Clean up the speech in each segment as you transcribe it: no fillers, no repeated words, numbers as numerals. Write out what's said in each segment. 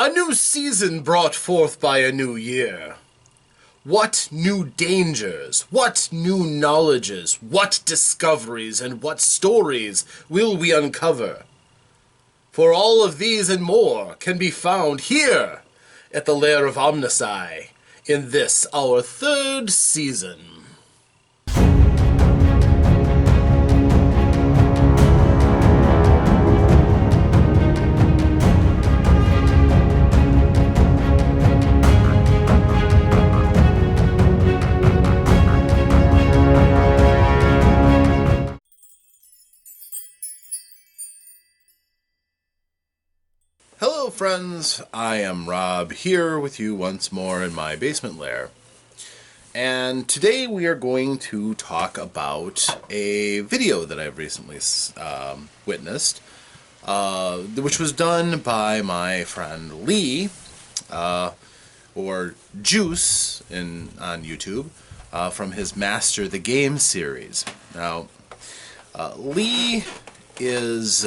A new season brought forth by a new year. What new dangers, what new knowledges, what discoveries, and what stories will we uncover? For all of these and more can be found here at the Lair of OmnusI in this, our third season. Hello friends, I am Rob here with you once more in my basement lair. And today we are going to talk about a video that I've recently witnessed, which was done by my friend Lee, or Juce on YouTube, from his Master the Game series. Now, Lee is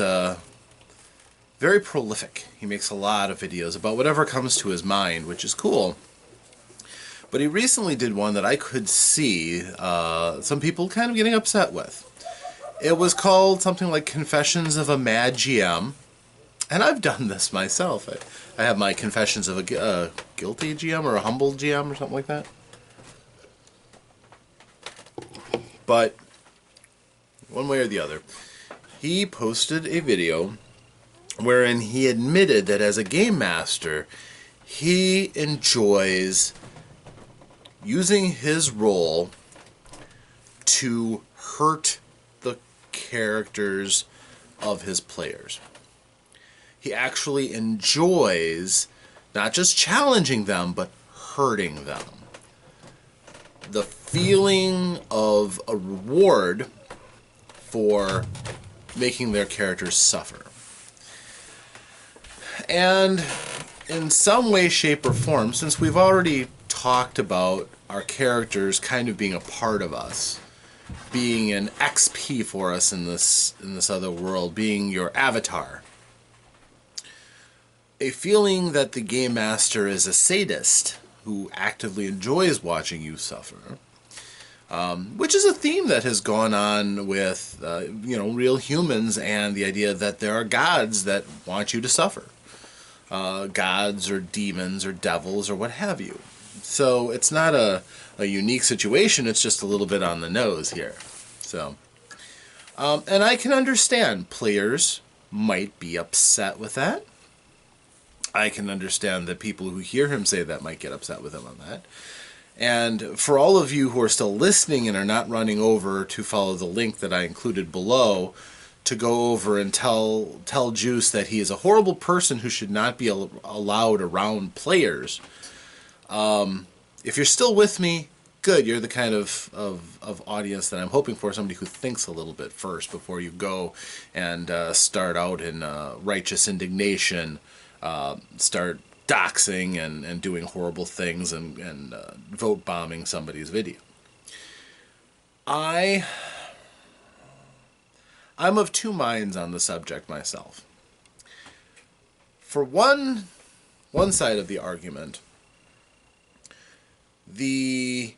very prolific. He makes a lot of videos about whatever comes to his mind, which is cool. But he recently did one that I could see some people kind of getting upset with. It was called something like Confessions of a Mad GM. And I've done this myself. I have my Confessions of a Guilty GM or a Humble GM or something like that. But one way or the other, he posted a video wherein he admitted that as a game master, he enjoys using his role to hurt the characters of his players. He actually enjoys not just challenging them, but hurting them. The feeling of a reward for making their characters suffer. And in some way, shape, or form, since we've already talked about our characters kind of being a part of us, being an XP for us in this other world, being your avatar, a feeling that the game master is a sadist who actively enjoys watching you suffer, which is a theme that has gone on with real humans, and the idea that there are gods that want you to suffer. Gods or demons or devils or what have you. So it's not a unique situation, it's just a little bit on the nose here. So, and I can understand players might be upset with that. I can understand that people who hear him say that might get upset with him on that. And for all of you who are still listening and are not running over to follow the link that I included below, to go over and tell Juce that he is a horrible person who should not be allowed around players. If you're still with me, good. You're the kind of audience that I'm hoping for, somebody who thinks a little bit first before you go and start out in righteous indignation, start doxing and doing horrible things and vote bombing somebody's video. I'm of two minds on the subject myself. For one side of the argument, the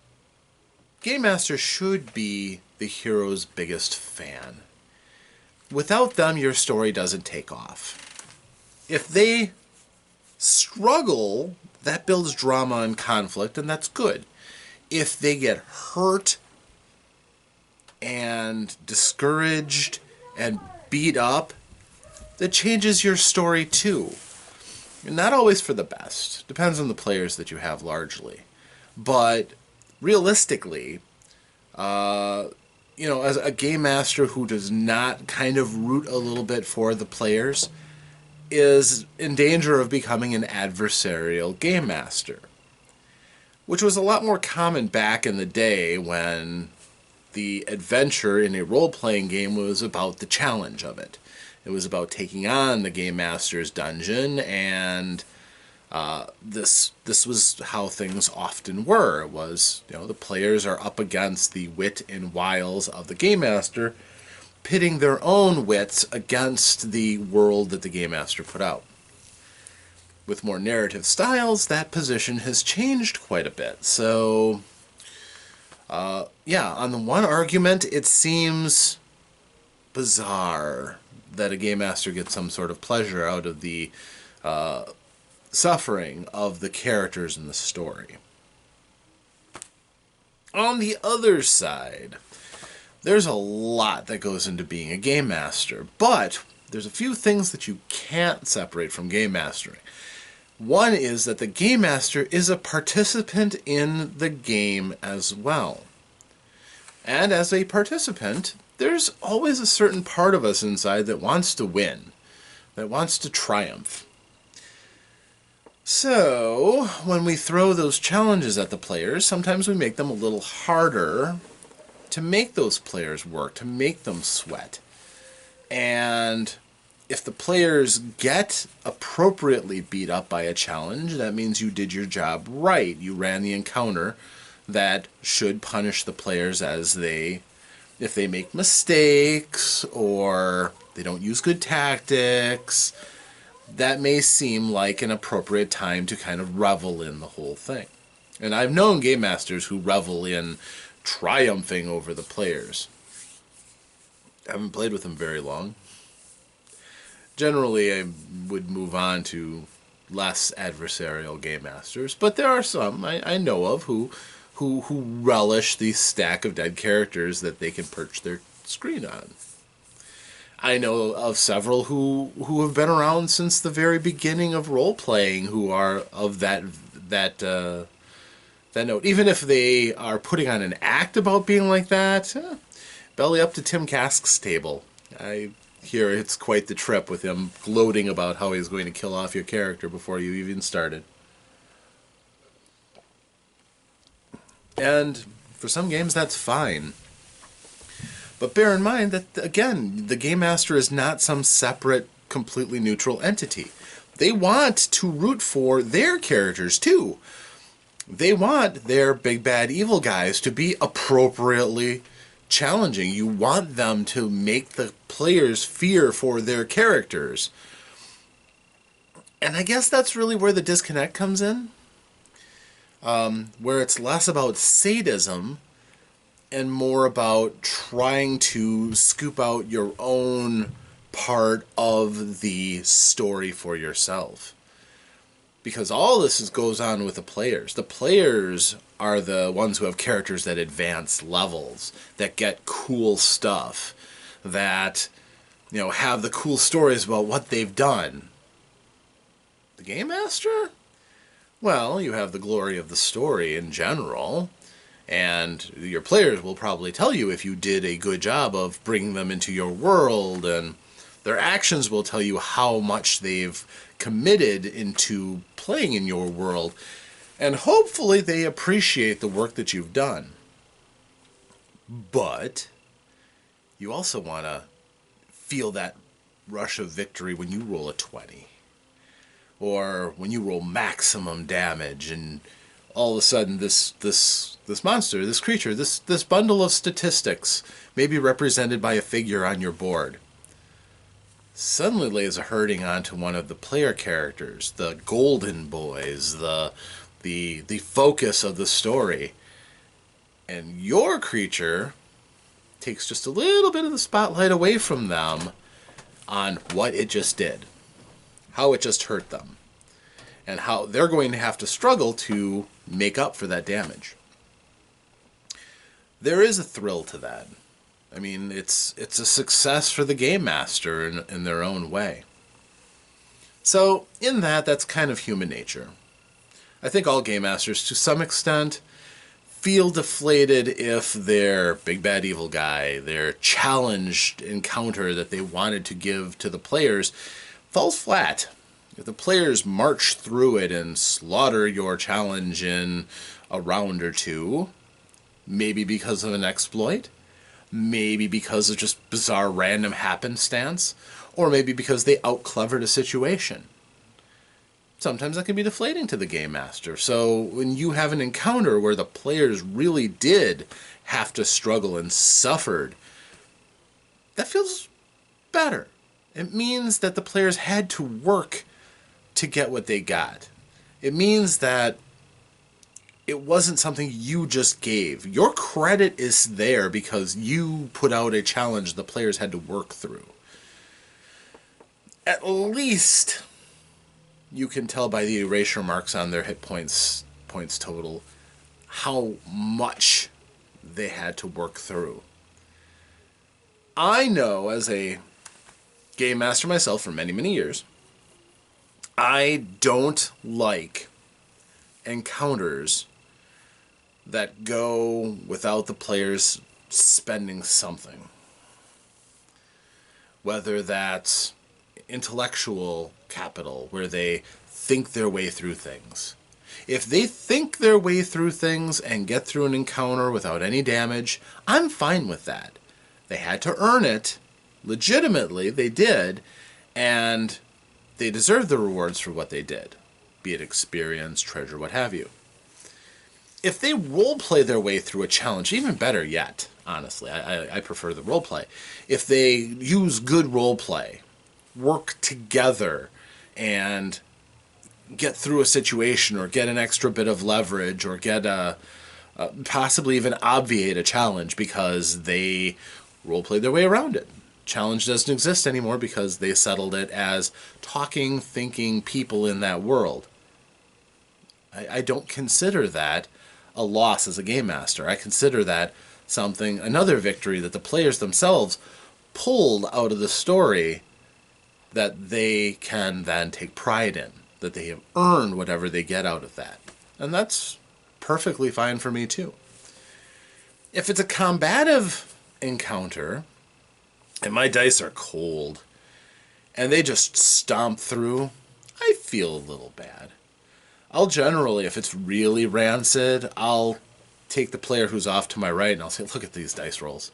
Game Master should be the hero's biggest fan. Without them, your story doesn't take off. If they struggle, that builds drama and conflict, and that's good. If they get hurt and discouraged and beat up, that changes your story too. Not always for the best. Depends on the players that you have largely. But realistically, as a game master who does not kind of root a little bit for the players is in danger of becoming an adversarial game master. Which was a lot more common back in the day when the adventure in a role-playing game was about the challenge of it. It was about taking on the Game Master's dungeon, and this was how things often were. It was, the players are up against the wit and wiles of the Game Master, pitting their own wits against the world that the Game Master put out. with more narrative styles, that position has changed quite a bit. So, yeah, on the one argument, it seems bizarre that a game master gets some sort of pleasure out of the suffering of the characters in the story. On the other side, there's a lot that goes into being a game master, but there's a few things that you can't separate from game mastering. One is that the game master is a participant in the game as well. And as a participant, there's always a certain part of us inside that wants to win, that wants to triumph. So, when we throw those challenges at the players, sometimes we make them a little harder to make those players work, to make them sweat. And if the players get appropriately beat up by a challenge, that means you did your job right. You ran the encounter that should punish the players if they make mistakes or they don't use good tactics. That may seem like an appropriate time to kind of revel in the whole thing. And I've known game masters who revel in triumphing over the players. I haven't played with them very long. Generally, I would move on to less adversarial game masters, but there are some I know of who relish the stack of dead characters that they can perch their screen on. I know of several who have been around since the very beginning of role-playing who are of that note. Even if they are putting on an act about being like that, belly up to Tim Kask's table. I hear it's quite the trip with him gloating about how he's going to kill off your character before you even started. And for some games, that's fine. But bear in mind that, again, the Game Master is not some separate, completely neutral entity. They want to root for their characters, too. They want their big, bad, evil guys to be appropriately challenging. You want them to make the players fear for their characters. And I guess that's really where the disconnect comes in. Where it's less about sadism and more about trying to scoop out your own part of the story for yourself. Because all this goes on with the players. The players are the ones who have characters that advance levels, that get cool stuff, that, have the cool stories about what they've done. The Game Master? Well, you have the glory of the story in general, and your players will probably tell you if you did a good job of bringing them into your world, and their actions will tell you how much they've committed into playing in your world, and hopefully they appreciate the work that you've done. But you also want to feel that rush of victory when you roll a 20. Or when you roll maximum damage and all of a sudden this monster, this creature, this bundle of statistics may be represented by a figure on your board, suddenly lays a hurting onto one of the player characters, the golden boys, the focus of the story. And your creature takes just a little bit of the spotlight away from them on what it just did, how it just hurt them, and how they're going to have to struggle to make up for that damage. There is a thrill to that. I mean, it's a success for the Game Master in their own way. So, in that's kind of human nature. I think all Game Masters, to some extent, feel deflated if their big bad evil guy, their challenged encounter that they wanted to give to the players, falls flat. If the players march through it and slaughter your challenge in a round or two, maybe because of an exploit, maybe because of just bizarre random happenstance, or maybe because they out-clevered a situation. Sometimes that can be deflating to the Game Master. So when you have an encounter where the players really did have to struggle and suffered, that feels better. It means that the players had to work to get what they got. It means that it wasn't something you just gave. Your credit is there because you put out a challenge the players had to work through. At least you can tell by the erasure marks on their hit points total how much they had to work through. I know, as a game master myself for many, many years, I don't like encounters that go without the players spending something. Whether that's intellectual capital, where they think their way through things. If they think their way through things and get through an encounter without any damage, I'm fine with that. They had to earn it. Legitimately, they did. And they deserve the rewards for what they did. Be it experience, treasure, what have you. If they roleplay their way through a challenge, even better yet, honestly, I prefer the roleplay. If they use good roleplay, work together, and get through a situation, or get an extra bit of leverage, or get possibly even obviate a challenge because they roleplayed their way around it. Challenge doesn't exist anymore because they settled it as talking, thinking people in that world. I don't consider that a loss as a game master. I consider that another victory that the players themselves pulled out of the story that they can then take pride in, that they have earned whatever they get out of that. And that's perfectly fine for me too. If it's a combative encounter, and my dice are cold, and they just stomp through, I feel a little bad. I'll generally, if it's really rancid, I'll take the player who's off to my right and I'll say, look at these dice rolls.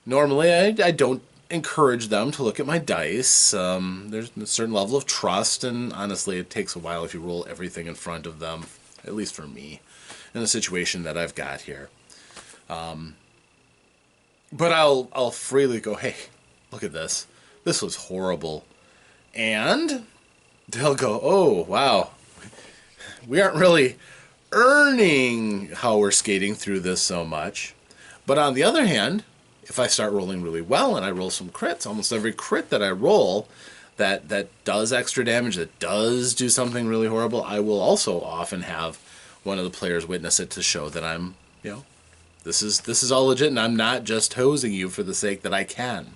Normally, I don't encourage them to look at my dice. There's a certain level of trust, and honestly, it takes a while if you roll everything in front of them, at least for me, in the situation that I've got here. But I'll freely go, hey, look at this. This was horrible. And they'll go, oh, wow. We aren't really earning how we're skating through this so much. But on the other hand, if I start rolling really well and I roll some crits, almost every crit that I roll that does extra damage, that does do something really horrible, I will also often have one of the players witness it to show that I'm, this is all legit and I'm not just hosing you for the sake that I can.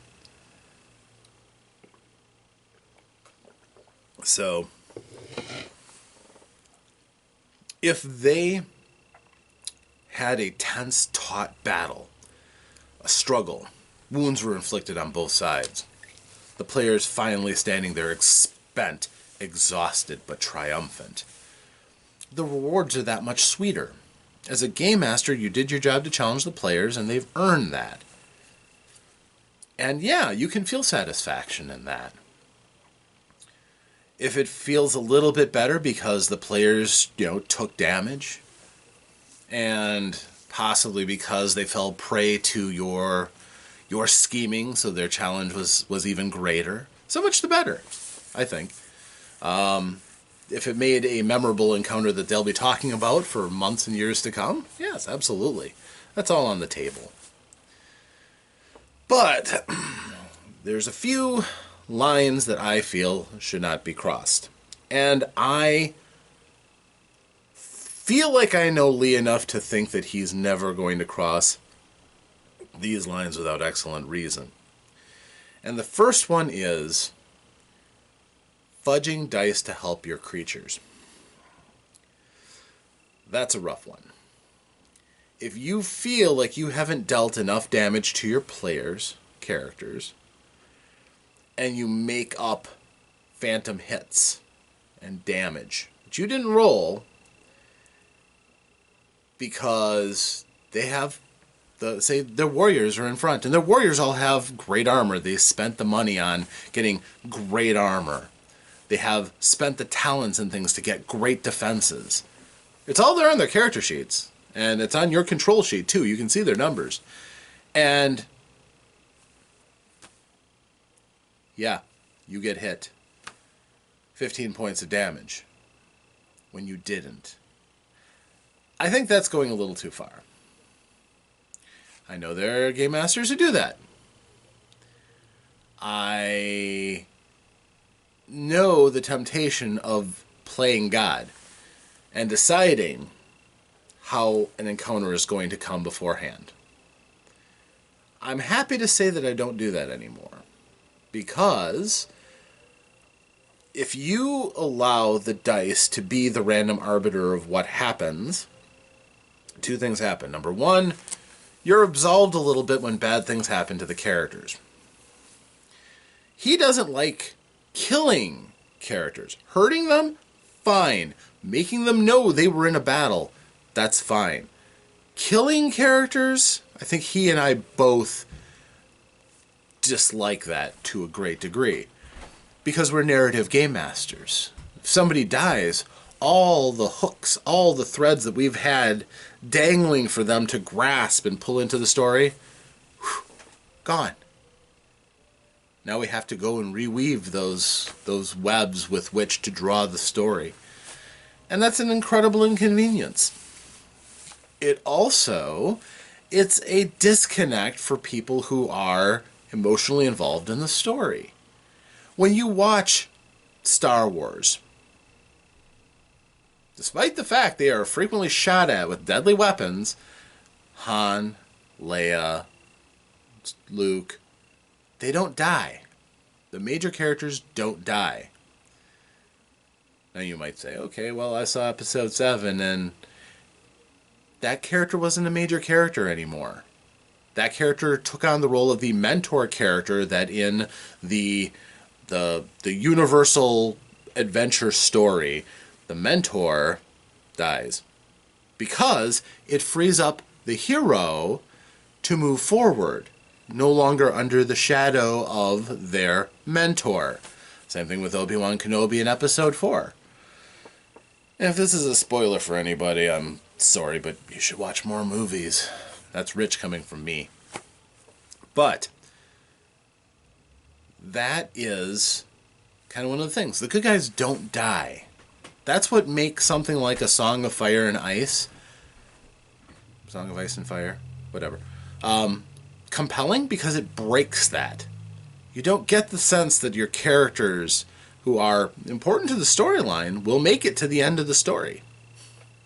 So if they had a tense, taut battle, a struggle, wounds were inflicted on both sides, the players finally standing there spent, exhausted, but triumphant, the rewards are that much sweeter. As a game master, you did your job to challenge the players, and they've earned that. And yeah, you can feel satisfaction in that. If it feels a little bit better because the players, took damage, and possibly because they fell prey to your scheming, so their challenge was even greater, so much the better, I think. If it made a memorable encounter that they'll be talking about for months and years to come, yes, absolutely. That's all on the table. But there's a few lines that I feel should not be crossed. And I feel like I know Lee enough to think that he's never going to cross these lines without excellent reason. And the first one is fudging dice to help your creatures. That's a rough one. If you feel like you haven't dealt enough damage to your players' characters, and you make up phantom hits and damage that you didn't roll because they have say their warriors are in front, and their warriors all have great armor. They spent the money on getting great armor. They have spent the talents and things to get great defenses. It's all there on their character sheets, and it's on your control sheet too. You can see their numbers. And yeah, you get hit. 15 points of damage when you didn't. I think that's going a little too far. I know there are game masters who do that. I know the temptation of playing God and deciding how an encounter is going to come beforehand. I'm happy to say that I don't do that anymore, because if you allow the dice to be the random arbiter of what happens, two things happen. Number one, you're absolved a little bit when bad things happen to the characters. He doesn't like killing characters. Hurting them? Fine. Making them know they were in a battle? That's fine. Killing characters? I think he and I both dislike that to a great degree, because we're narrative game masters. If somebody dies, all the hooks, all the threads that we've had dangling for them to grasp and pull into the story, gone. Now we have to go and reweave those webs with which to draw the story. And that's an incredible inconvenience. It's a disconnect for people who are emotionally involved in the story. When you watch Star Wars, despite the fact they are frequently shot at with deadly weapons, Han, Leia, Luke, they don't die. The major characters don't die. Now you might say, okay, well, I saw episode 7 and that character wasn't a major character anymore. That character took on the role of the mentor character that in the universal adventure story, the mentor dies, because it frees up the hero to move forward, no longer under the shadow of their mentor. Same thing with Obi-Wan Kenobi in episode 4. And if this is a spoiler for anybody, I'm sorry, but you should watch more movies. That's rich coming from me. But that is kind of one of the things. The good guys don't die. That's what makes something like A Song of Fire and Ice, Song of Ice and Fire, whatever, compelling, because it breaks that. You don't get the sense that your characters, who are important to the storyline, will make it to the end of the story.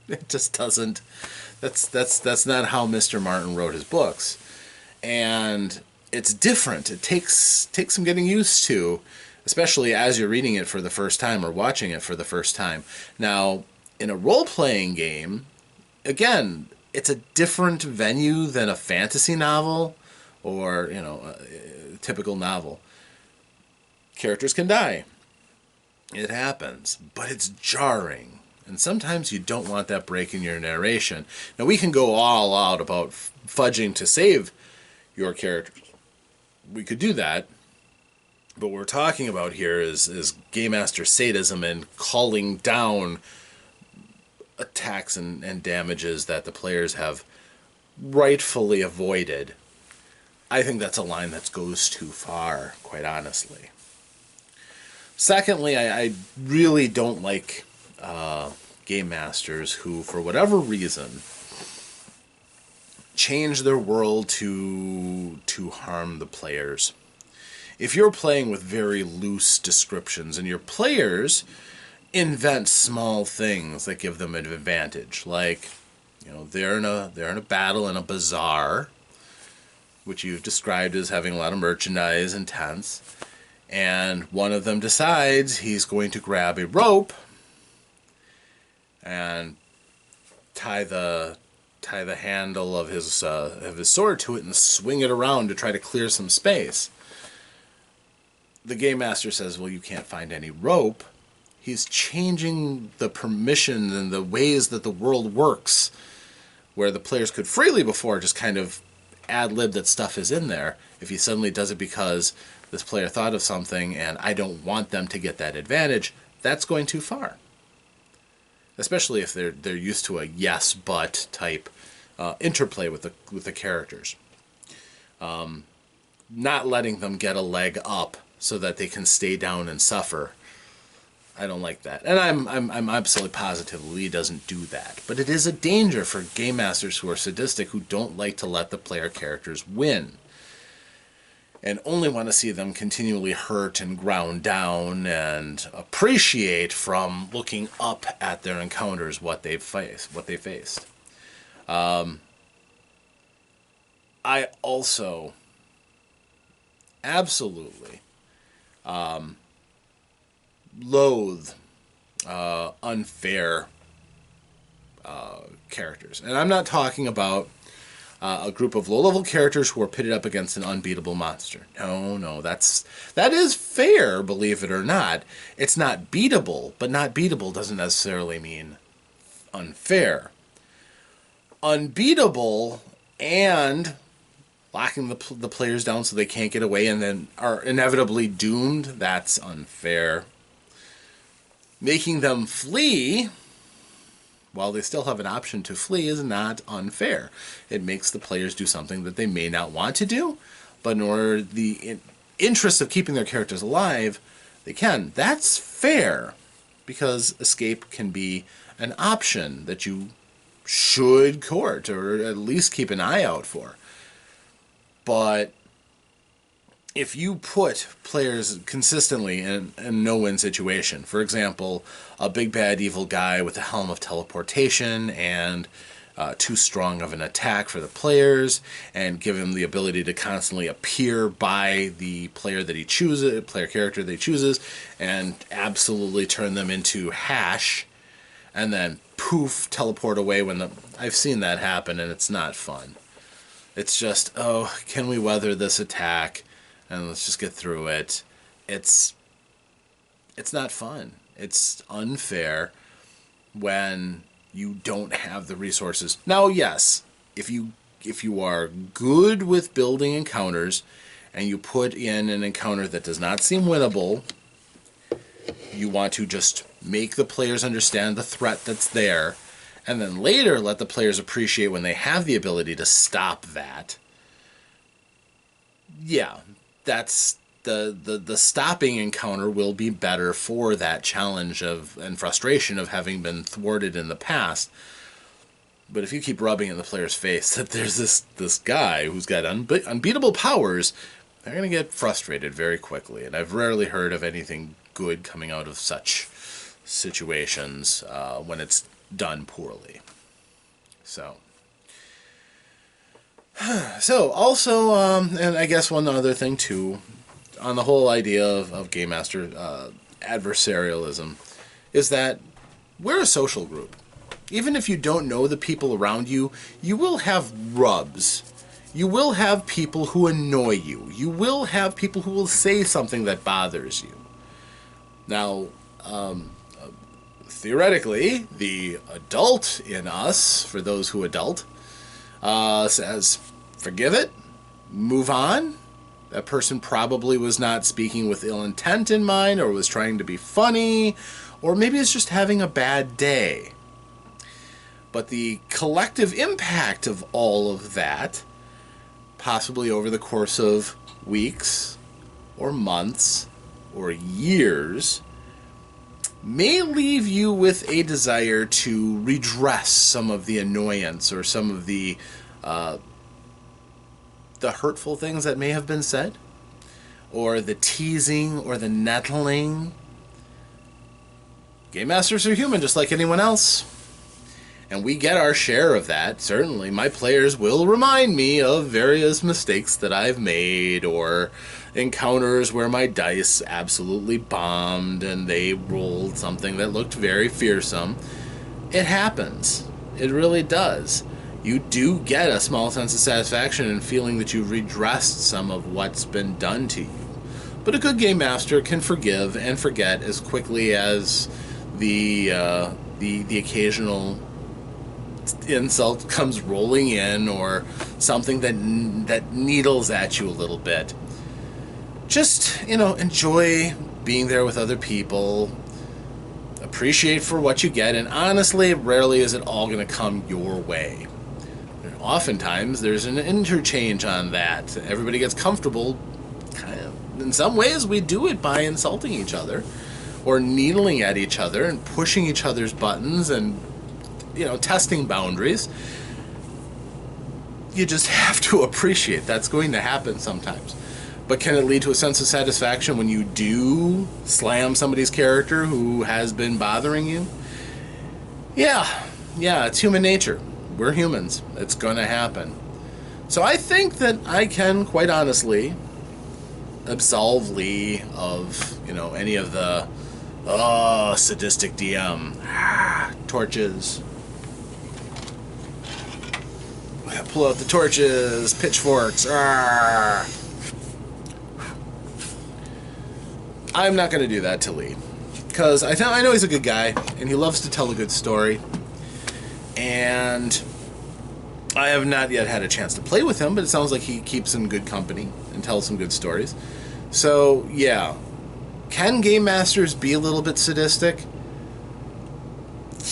It just doesn't. That's not how Mr. Martin wrote his books. And it's different. It takes some getting used to, especially as you're reading it for the first time or watching it for the first time. Now, in a role-playing game, again, it's a different venue than a fantasy novel or, a typical novel. Characters can die. It happens, but it's jarring. And sometimes you don't want that break in your narration. Now, we can go all out about fudging to save your characters. We could do that. But what we're talking about here is Game Master sadism and calling down attacks and damages that the players have rightfully avoided. I think that's a line that goes too far, quite honestly. Secondly, I really don't like game masters who, for whatever reason, change their world to harm the players. If you're playing with very loose descriptions and your players invent small things that give them an advantage, like, they're in a battle in a bazaar, which you've described as having a lot of merchandise and tents, and one of them decides he's going to grab a rope and tie the handle of his sword to it and swing it around to try to clear some space. The game master says, well, you can't find any rope. He's changing the permission and the ways that the world works, where the players could freely before just kind of ad-lib that stuff is in there. If he suddenly does it because this player thought of something and I don't want them to get that advantage, that's going too far. Especially if they're used to a yes but type interplay with the characters. Not letting them get a leg up so that they can stay down and suffer. I don't like that. And I'm absolutely positive Lee doesn't do that. But it is a danger for game masters who are sadistic, who don't like to let the player characters win, and only want to see them continually hurt and ground down, and appreciate from looking up at their encounters what they faced. I also absolutely loathe unfair characters. And I'm not talking about a group of low-level characters who are pitted up against an unbeatable monster. No, that is fair, believe it or not. It's not beatable, but not beatable doesn't necessarily mean unfair. Unbeatable and locking the players down so they can't get away and then are inevitably doomed, that's unfair. Making them flee while they still have an option to flee is not unfair. It makes the players do something that they may not want to do, but in order the interest of keeping their characters alive, they can. That's fair, because escape can be an option that you should court, or at least keep an eye out for. But if you put players consistently in a no-win situation, for example, a big bad evil guy with a helm of teleportation and too strong of an attack for the players, and give him the ability to constantly appear by the player that he chooses, player character that he chooses, and absolutely turn them into hash, and then poof, teleport away I've seen that happen, and it's not fun. It's just, oh, can we weather this attack? And let's just get through it. It's not fun. It's unfair when you don't have the resources. Now, yes, if you are good with building encounters and you put in an encounter that does not seem winnable, you want to just make the players understand the threat that's there, and then later let the players appreciate when they have the ability to stop that. Yeah, that's the stopping encounter will be better for that challenge and frustration of having been thwarted in the past. But if you keep rubbing in the player's face that there's this guy who's got unbeatable powers, they're going to get frustrated very quickly. And I've rarely heard of anything good coming out of such situations when it's done poorly. So also, and I guess one other thing too, on the whole idea of Game Master adversarialism, is that we're a social group. Even if you don't know the people around you, you will have rubs. You will have people who annoy you. You will have people who will say something that bothers you. Now, theoretically, the adult in us, for those who adult, says, forgive it, move on. That person probably was not speaking with ill intent in mind, or was trying to be funny, or maybe it's just having a bad day. But the collective impact of all of that, possibly over the course of weeks, or months, or years, may leave you with a desire to redress some of the annoyance or some of the hurtful things that may have been said, or the teasing or the nettling. Game Masters are human just like anyone else, and we get our share of that. Certainly my players will remind me of various mistakes that I've made, or encounters where my dice absolutely bombed and they rolled something that looked very fearsome. It happens. It really does. You do get a small sense of satisfaction in feeling that you've redressed some of what's been done to you. But a good game master can forgive and forget as quickly as the occasional insult comes rolling in, or something that needles at you a little bit. Just, enjoy being there with other people. Appreciate for what you get, and honestly, rarely is it all going to come your way. Oftentimes, there's an interchange on that. Everybody gets comfortable. Kind of, in some ways, we do it by insulting each other. or needling at each other and pushing each other's buttons and, you know, testing boundaries. You just have to appreciate that's going to happen sometimes. But can it lead to a sense of satisfaction when you do slam somebody's character who has been bothering you? Yeah, it's human nature. We're humans. It's going to happen. So I think that I can, quite honestly, absolve Lee of, you know, any of the sadistic DM torches. Pull out the torches, pitchforks. I'm not going to do that to Lee, because I know he's a good guy and he loves to tell a good story, and I have not yet had a chance to play with him, but it sounds like he keeps in good company and tells some good stories. So yeah, can game masters be a little bit sadistic?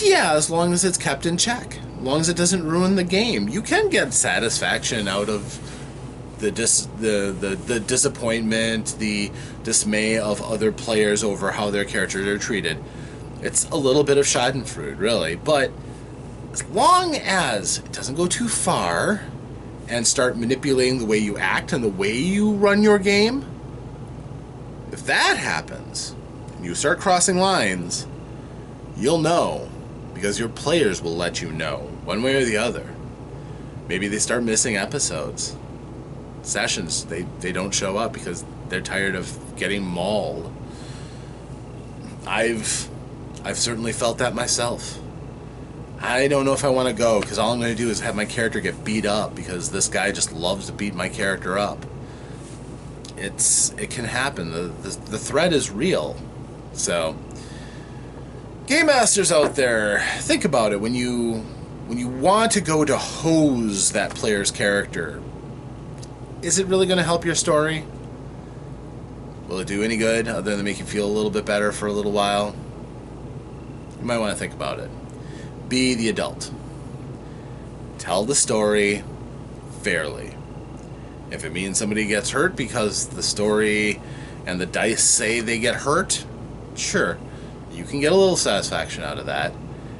Yeah, as long as it's kept in check, as long as it doesn't ruin the game. You can get satisfaction out of the disappointment, the dismay of other players over how their characters are treated. It's a little bit of schadenfreude, really, but as long as it doesn't go too far and start manipulating the way you act and the way you run your game, if that happens and you start crossing lines, you'll know, because your players will let you know, one way or the other. Maybe they start missing episodes. Sessions, they don't show up because they're tired of getting mauled. I've certainly felt that myself. I don't know if I want to go, because all I'm going to do is have my character get beat up because this guy just loves to beat my character up. It can happen. The threat is real. So, game masters out there, think about it. When you want to go to hose that player's character, is it really going to help your story? Will it do any good other than make you feel a little bit better for a little while? You might want to think about it. Be the adult. Tell the story fairly. If it means somebody gets hurt because the story and the dice say they get hurt, sure, you can get a little satisfaction out of that.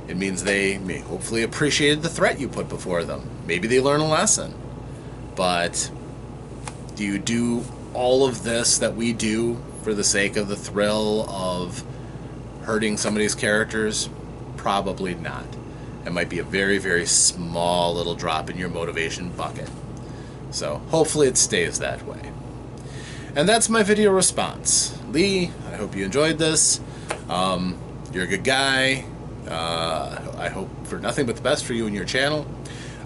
It means they may hopefully appreciated the threat you put before them. Maybe they learn a lesson. But do you do all of this that we do for the sake of the thrill of hurting somebody's characters? Probably not. It might be a very, very small little drop in your motivation bucket. So hopefully it stays that way. And that's my video response. Lee, I hope you enjoyed this. You're a good guy. I hope for nothing but the best for you and your channel.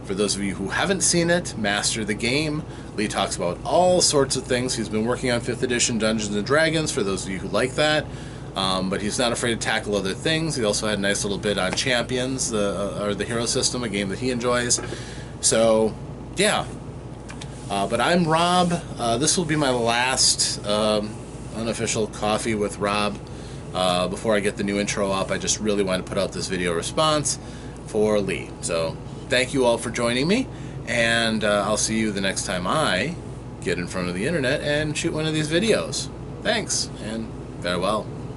For those of you who haven't seen it, Master the Game. Lee talks about all sorts of things. He's been working on 5th edition Dungeons & Dragons, for those of you who like that. But he's not afraid to tackle other things. He also had a nice little bit on Champions, or the Hero System, a game that he enjoys. So, yeah. But I'm Rob. This will be my last unofficial coffee with Rob. Before I get the new intro up, I just really want to put out this video response for Lee. So, thank you all for joining me, and I'll see you the next time I get in front of the internet and shoot one of these videos. Thanks, and farewell.